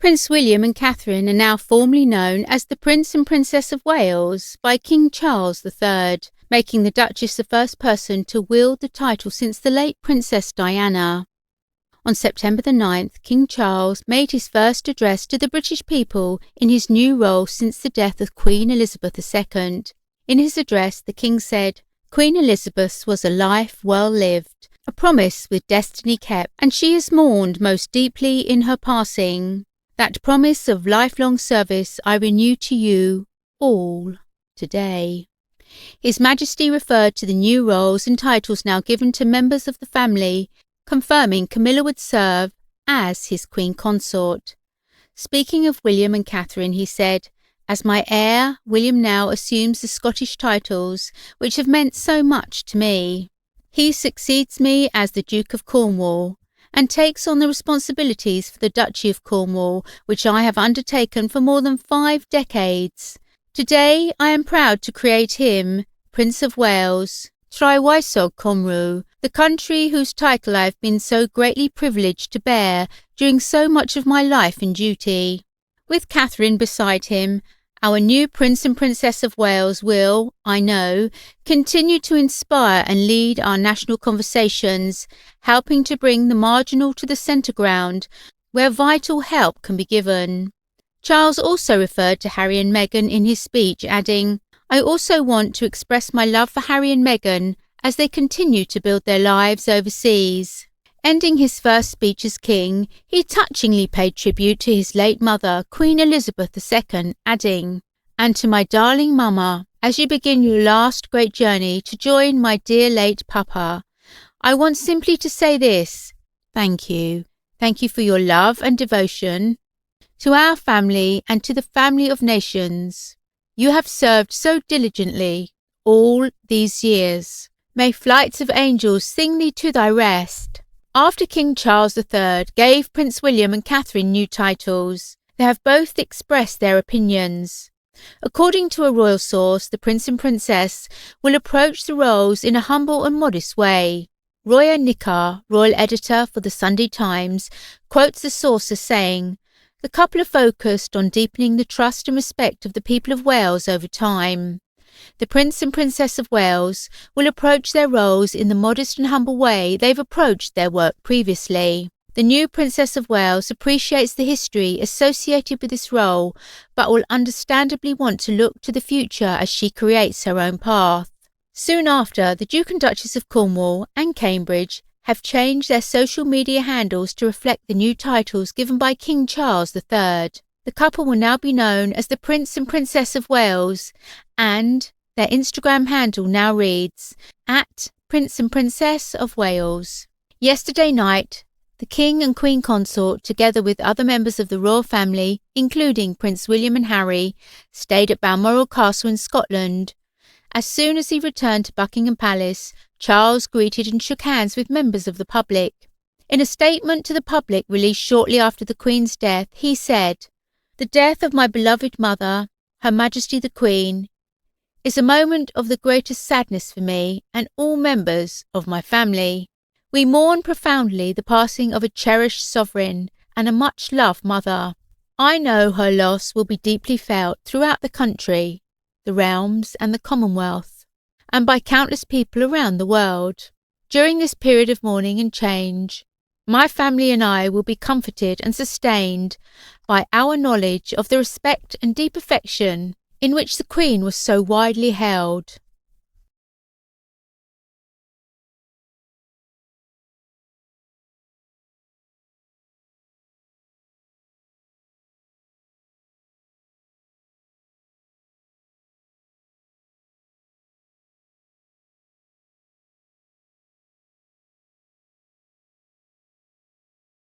Prince William and Catherine are now formally known as the Prince and Princess of Wales by King Charles III, making the Duchess the first person to wield the title since the late Princess Diana. On September the 9th, King Charles made his first address to the British people in his new role since the death of Queen Elizabeth II. In his address, the King said, "Queen Elizabeth's was a life well lived, a promise with destiny kept, and she is mourned most deeply in her passing. That promise of lifelong service I renew to you all today." His Majesty referred to the new roles and titles now given to members of the family, confirming Camilla would serve as his Queen Consort. Speaking of William and Catherine, he said, "As my heir, William now assumes the Scottish titles, which have meant so much to me. He succeeds me as the Duke of Cornwall, and takes on the responsibilities for the Duchy of Cornwall, which I have undertaken for more than 5 decades. Today I am proud to create him Prince of Wales, Trywysog Cymru, the country whose title I have been so greatly privileged to bear during so much of my life and duty." With Catherine beside him, our new Prince and Princess of Wales will, I know, continue to inspire and lead our national conversations, helping to bring the marginal to the centre ground, where vital help can be given. Charles also referred to Harry and Meghan in his speech, adding, "I also want to express my love for Harry and Meghan as they continue to build their lives overseas." Ending his first speech as king, he touchingly paid tribute to his late mother, Queen Elizabeth II, adding, "And to my darling Mama, as you begin your last great journey to join my dear late Papa, I want simply to say this: thank you. Thank you for your love and devotion to our family and to the family of nations. You have served so diligently all these years. May flights of angels sing thee to thy rest." After King Charles III gave Prince William and Catherine new titles, they have both expressed their opinions. According to a royal source, the Prince and Princess will approach the roles in a humble and modest way. Roya Nikar, royal editor for the Sunday Times, quotes the source as saying, "The couple are focused on deepening the trust and respect of the people of Wales over time. The Prince and Princess of Wales will approach their roles in the modest and humble way they've approached their work previously. The new Princess of Wales appreciates the history associated with this role, but will understandably want to look to the future as she creates her own path." Soon after, the Duke and Duchess of Cornwall and Cambridge have changed their social media handles to reflect the new titles given by King Charles III. The couple will now be known as the Prince and Princess of Wales, and their Instagram handle now reads @Prince and Princess of Wales. Yesterday night, the King and Queen Consort, together with other members of the royal family, including Prince William and Harry, stayed at Balmoral Castle in Scotland. As soon as he returned to Buckingham Palace, Charles greeted and shook hands with members of the public. In a statement to the public released shortly after the Queen's death, he said, "The death of my beloved mother, Her Majesty the Queen, is a moment of the greatest sadness for me and all members of my family. We mourn profoundly the passing of a cherished sovereign and a much-loved mother. I know her loss will be deeply felt throughout the country, the realms and the Commonwealth, and by countless people around the world. During this period of mourning and change, my family and I will be comforted and sustained by our knowledge of the respect and deep affection in which the Queen was so widely held.